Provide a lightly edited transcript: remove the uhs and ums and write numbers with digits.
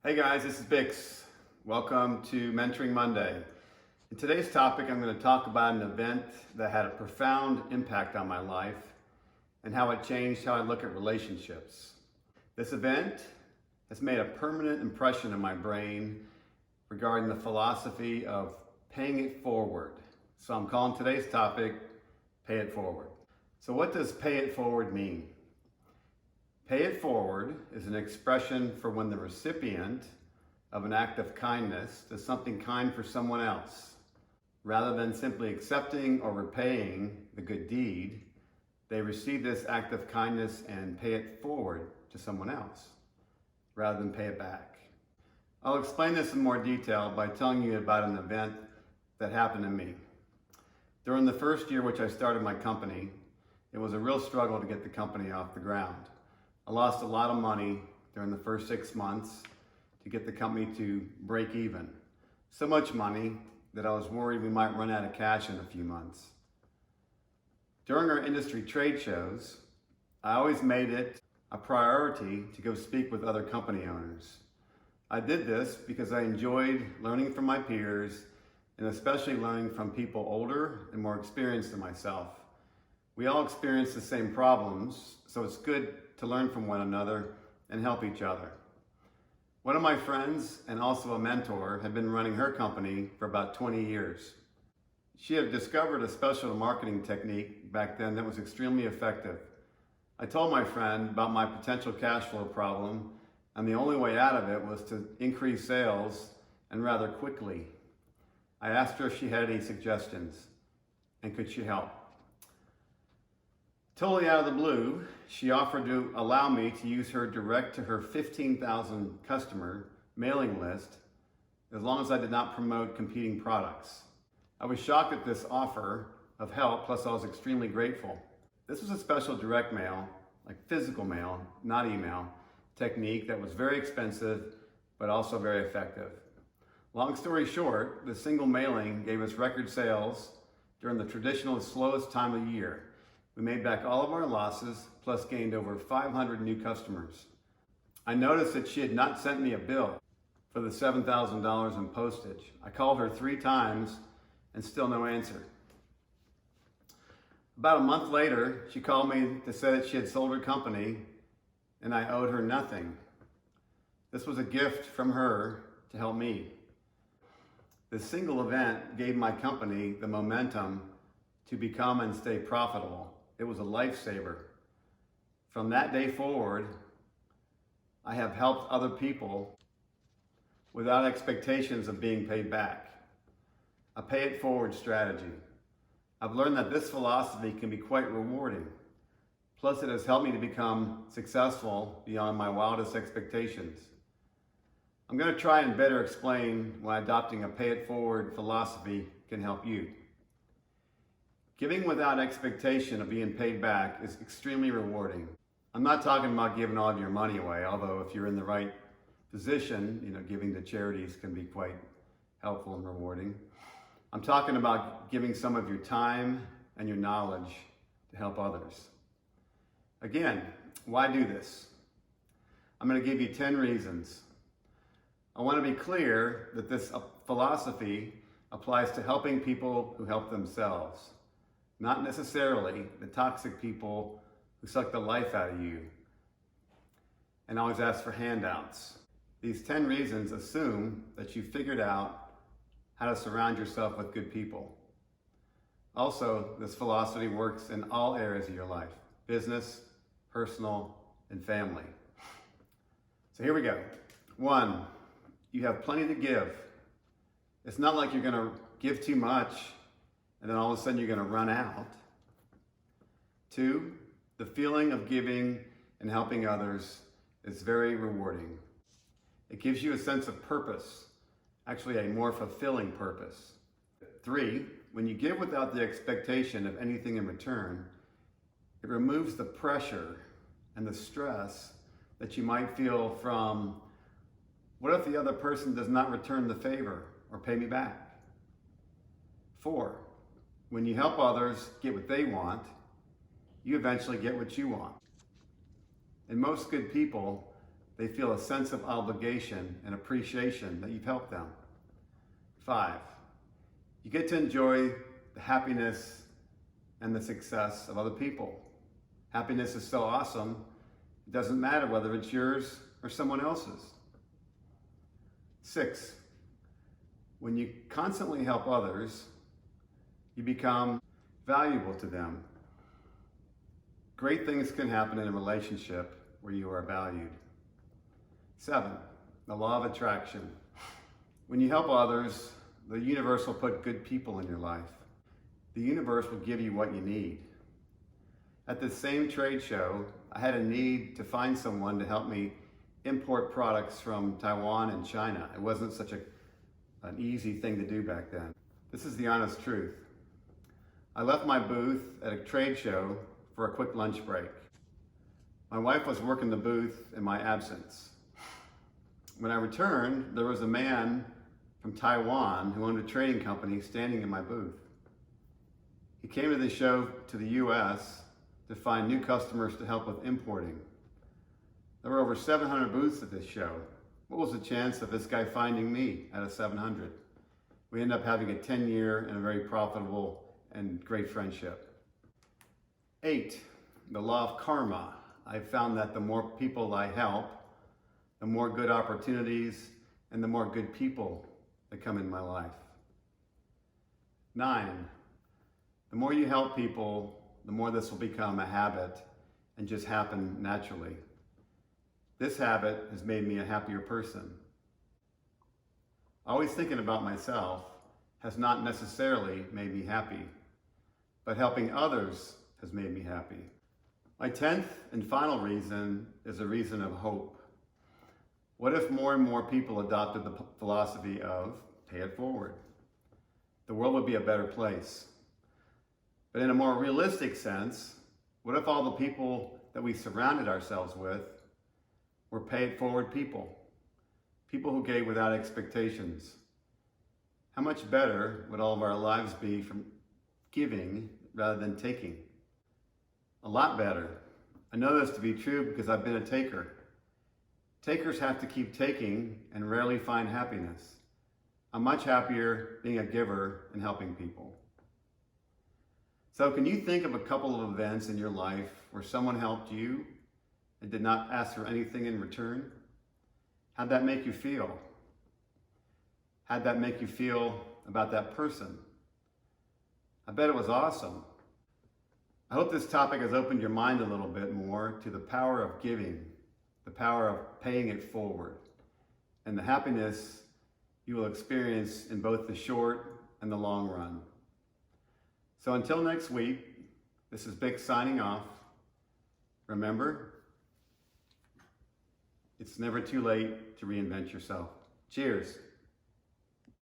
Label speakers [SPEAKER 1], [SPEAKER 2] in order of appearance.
[SPEAKER 1] Hey guys, this is Bix. Welcome to Mentoring Monday. In today's topic, I'm going to talk about an event that had a profound impact on my life and how it changed how I look at relationships. This event has made a permanent impression in my brain regarding the philosophy of paying it forward. So I'm calling today's topic, Pay It Forward. So what does pay it forward mean? Pay it forward is an expression for when the recipient of an act of kindness does something kind for someone else. Rather than simply accepting or repaying the good deed, they receive this act of kindness and pay it forward to someone else, rather than pay it back. I'll explain this in more detail by telling you about an event that happened to me. During the first year which I started my company, it was a real struggle to get the company off the ground. I lost a lot of money during the first 6 months to get the company to break even. So much money that I was worried we might run out of cash in a few months. During our industry trade shows, I always made it a priority to go speak with other company owners. I did this because I enjoyed learning from my peers and especially learning from people older and more experienced than myself. We all experience the same problems, so it's good to learn from one another and help each other. One of my friends and also a mentor had been running her company for about 20 years. She had discovered a special marketing technique back then that was extremely effective. I told my friend about my potential cash flow problem, and the only way out of it was to increase sales and rather quickly. I asked her if she had any suggestions and could she help. Totally out of the blue, she offered to allow me to use her direct to her 15,000 customer mailing list as long as I did not promote competing products. I was shocked at this offer of help, plus I was extremely grateful. This was a special direct mail, like physical mail, not email, technique that was very expensive, but also very effective. Long story short, the single mailing gave us record sales during the traditional slowest time of year. We made back all of our losses, plus gained over 500 new customers. I noticed that she had not sent me a bill for the $7,000 in postage. I called her 3 times and still no answer. About a month later, she called me to say that she had sold her company and I owed her nothing. This was a gift from her to help me. This single event gave my company the momentum to become and stay profitable. It was a lifesaver. From that day forward, I have helped other people without expectations of being paid back. A pay it forward strategy. I've learned that this philosophy can be quite rewarding. Plus, it has helped me to become successful beyond my wildest expectations. I'm going to try and better explain why adopting a pay it forward philosophy can help you. Giving without expectation of being paid back is extremely rewarding. I'm not talking about giving all of your money away, although if you're in the right position, giving to charities can be quite helpful and rewarding. I'm talking about giving some of your time and your knowledge to help others. Again, why do this? I'm going to give you 10 reasons. I want to be clear that this philosophy applies to helping people who help themselves. Not necessarily the toxic people who suck the life out of you and always ask for handouts. These 10 reasons assume that you've figured out how to surround yourself with good people. Also, this philosophy works in all areas of your life: business, personal, and family. So here we go. 1, you have plenty to give. It's not like you're going to give too much and then all of a sudden you're going to run out. 2, the feeling of giving and helping others is very rewarding. It gives you a sense of purpose, actually a more fulfilling purpose. 3, when you give without the expectation of anything in return, it removes the pressure and the stress that you might feel from, what if the other person does not return the favor or pay me back? 4, when you help others get what they want, you eventually get what you want. And most good people they feel a sense of obligation and appreciation that you've helped them. 5, you get to enjoy the happiness and the success of other people. Happiness is so awesome, it doesn't matter whether it's yours or someone else's. 6, when you constantly help others, you become valuable to them. Great things can happen in a relationship where you are valued. 7, the law of attraction. When you help others, the universe will put good people in your life. The universe will give you what you need. At the same trade show, I had a need to find someone to help me import products from Taiwan and China. It wasn't such an easy thing to do back then. This is the honest truth. I left my booth at a trade show for a quick lunch break. My wife was working the booth in my absence. When I returned, there was a man from Taiwan who owned a trading company standing in my booth. He came to the show to the US to find new customers to help with importing. There were over 700 booths at this show. What was the chance of this guy finding me out of 700? We ended up having a 10-year and a very profitable and great friendship. 8, the law of karma. I've found that the more people I help, the more good opportunities and the more good people that come in my life. 9, the more you help people, the more this will become a habit and just happen naturally. This habit has made me a happier person. Always thinking about myself has not necessarily made me happy, but helping others has made me happy. My 10th and final reason is a reason of hope. What if more and more people adopted the philosophy of pay it forward? The world would be a better place. But in a more realistic sense, what if all the people that we surrounded ourselves with were pay it forward people? People who gave without expectations. How much better would all of our lives be from giving rather than taking? A lot better. I know this to be true because I've been a taker. Takers have to keep taking and rarely find happiness. I'm much happier being a giver and helping people. So can you think of a couple of events in your life where someone helped you and did not ask for anything in return? How'd that make you feel? How'd that make you feel about that person? I bet it was awesome. I hope this topic has opened your mind a little bit more to the power of giving, the power of paying it forward, and the happiness you will experience in both the short and the long run. So until next week, this is Vic signing off. Remember, it's never too late to reinvent yourself. Cheers.